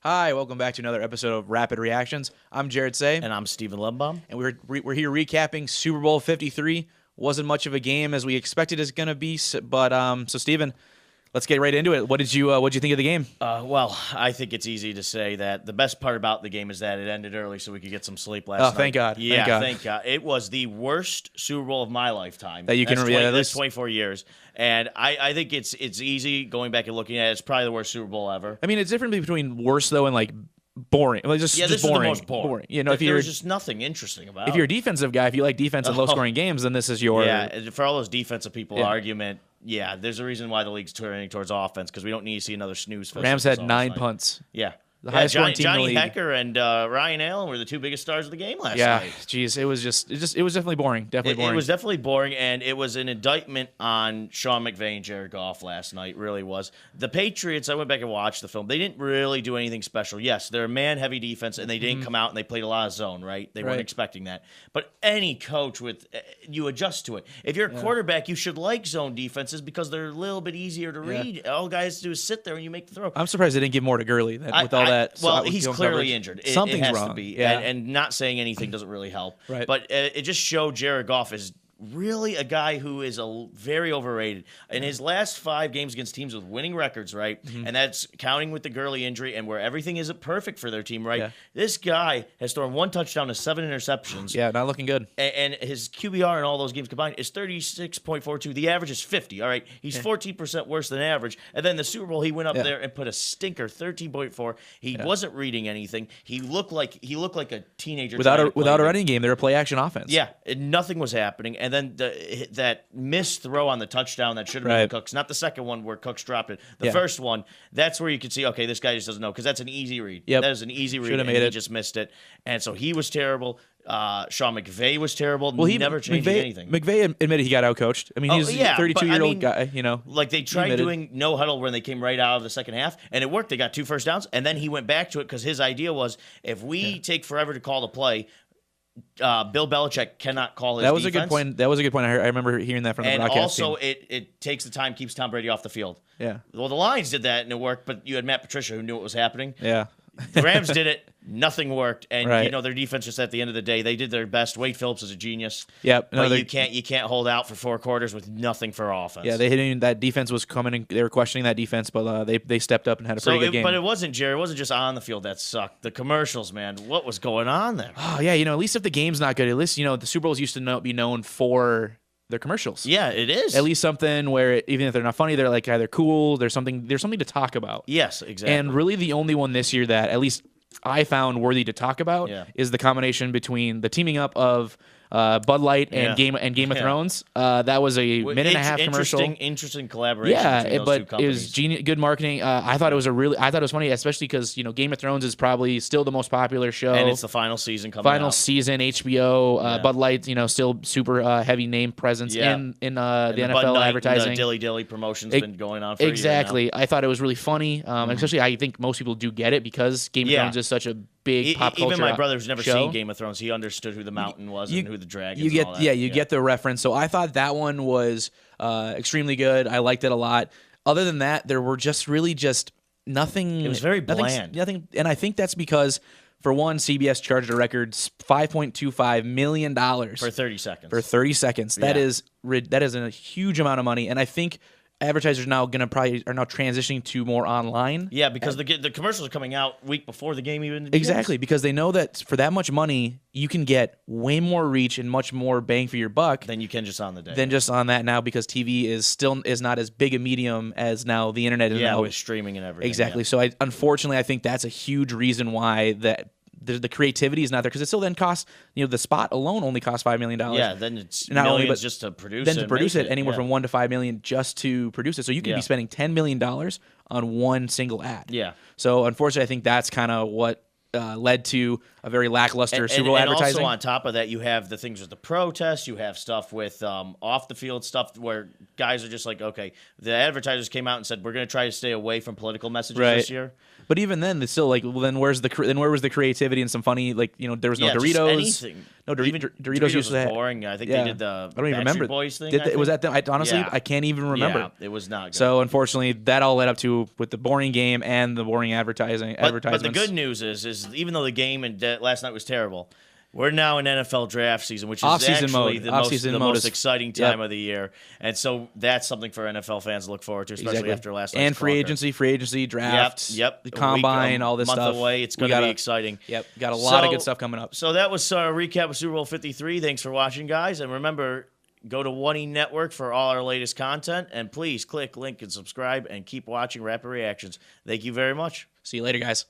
Hi, welcome back to another episode of Rapid Reactions. I'm Jared Say, And I'm Steven Lembaum. and we're here recapping Super Bowl 53. Wasn't much of a game as we expected it's going to be, but so Steven, let's get right into it. What did you think of the game? Well, I think it's easy to say that the best part about the game is that it ended early so we could get some sleep last night. Oh, thank God. Yeah, Thank God. It was the worst Super Bowl of my lifetime. That you can remember. That's 24 years. And I think it's easy going back and looking at it. It's probably the worst Super Bowl ever. I mean, it's different between worse though and like boring. Like just This boring. is the most boring. You know, if there's you're just nothing interesting about if you're a defensive guy, if you like defense and low-scoring games, then this is your Yeah, for all those defensive people argument, yeah, there's a reason why the league's turning towards offense because we don't need to see another snooze fest. Rams had 9 punts. Yeah. The highest scoring team in the Johnny league. Hecker and Ryan Allen were the two biggest stars of the game last Yeah, night. geez, it was definitely boring. Definitely boring. It was definitely boring, and it was an indictment on Sean McVay and Jared Goff last night. Really was. The Patriots, I went back and watched the film. They didn't really do anything special. Yes, they're a man-heavy defense, and they didn't come out and they played a lot of zone, right? They weren't expecting that. But any coach you adjust to it. If you're a quarterback, you should like zone defenses because they're a little bit easier to read. All guys do is sit there and you make the throw. I'm surprised they didn't give more to Gurley with all that. Well, he's clearly injured. Something's it has wrong. To be. Yeah. And not saying anything doesn't really help. Right. But it just showed Jared Goff is really a guy who is very overrated. In his last 5 games against teams with winning records, right? And that's counting with the Gurley injury and where everything isn't perfect for their team, right? Yeah. This guy has thrown 1 touchdown to 7 interceptions. Yeah, not looking good. And his QBR in all those games combined is 36.42. The average is 50. All right, he's 14% worse than average. And then the Super Bowl, he went up there and put a stinker, 13.4. He wasn't reading anything. He looked like a teenager Without a trying to running game, they're a play action offense. yeah, nothing was happening. And then that missed throw on the touchdown that should have been Cooks, not the second one where Cooks dropped it. The first one, that's where you could see, okay, this guy just doesn't know because that's an easy read. Yep. That is an easy read, Should've and made he it. just missed it. And so he was terrible. Sean McVay was terrible. Well, he never changed anything. McVay admitted he got outcoached. I mean, he's a 32-year-old guy, you know. Like they tried doing no huddle when they came right out of the second half, and it worked. They got 2 first downs, and then he went back to it because his idea was if we take forever to call the play, Bill Belichick cannot call his That was defense. a good point. That was a good point. I remember hearing that from the broadcast And also, team. it takes the time, keeps Tom Brady off the field. Yeah. Well, the Lions did that, and it worked, but you had Matt Patricia who knew what was happening. Yeah. The Rams did it. Nothing worked. And, Right. you know, their defense just at the end of the day, they did their best. Wade Phillips is a genius. Yep. But you can't hold out for 4 quarters with nothing for offense. Yeah, that defense was coming and they were questioning that defense, but they stepped up and had a pretty good game. But it wasn't, Jerry. It wasn't just on the field that sucked. The commercials, man. What was going on there? Oh, yeah, you know, at least if the game's not good, at least, you know, the Super Bowls used to be known for their commercials. Yeah, it is. At least something where even if they're not funny, they're like either cool, there's something to talk about. Yes, exactly. And really the only one this year that at least I found worthy to talk about is the combination between the teaming up of Bud Light and Game of Thrones. That was a minute and a half commercial. Interesting collaboration. Yeah, between those but two companies. it was good marketing. I thought it was funny, especially because Game of Thrones is probably still the most popular show. And it's the final season coming out. Final season, HBO, Bud Light, still super heavy name presence in the NFL advertising. The Dilly Dilly promotion's been going on for exactly. a year now. I thought it was really funny, especially I think most people do get it because Game of Thrones is such a big pop culture. Even my brother who's never show. seen Game of Thrones, he understood who the Mountain was and who the dragons. You get and all that. you get the reference. So I thought that one was extremely good. I liked it a lot. Other than that, there were just nothing. It was very bland. Nothing, and I think that's because for one, CBS charged a record $5.25 million for 30 seconds. For 30 seconds, that is a huge amount of money, and I think advertisers now are now transitioning to more online. Yeah, because the commercials are coming out week before the game even begins. Exactly, because they know that for that much money, you can get way more reach and much more bang for your buck than you can just on the day. Than just on that now, because TV is not as big a medium as now the internet is. Yeah, with streaming and everything. Exactly. Yeah. So unfortunately, I think that's a huge reason why the creativity is not there, because it still then costs, the spot alone only costs $5 million. Yeah, then it's not millions only, but just to produce then it. to produce it, anywhere yeah. from $1 to $5 million just to produce it. So you could be spending $10 million on one single ad. Yeah. So unfortunately, I think that's kind of what led to a very lackluster Super Bowl advertising. And also on top of that, you have the things with the protests. You have stuff with off the field stuff where guys are just like, okay, the advertisers came out and said we're going to try to stay away from political messages this year. But even then, it's still like, well, then where was the creativity and some funny, there was no Doritos, No, Doritos used to was boring. I think they did the I don't even remember. Boys thing. Was that them? Honestly, I can't even remember. Yeah, it was not good. So unfortunately, that all led up to with the boring game and the boring advertisements. But the good news is even though the game last night was terrible, we're now in NFL draft season, which is actually the most exciting time of the year. And so that's something for NFL fans to look forward to, especially after last night's and free agency, drafts, the combine, all this month stuff. Away. It's going to be exciting. Yep, got a lot of good stuff coming up. So that was our recap of Super Bowl 53. Thanks for watching, guys. And remember, go to 1E Network for all our latest content. And please click, link, and subscribe, and keep watching Rapid Reactions. Thank you very much. See you later, guys.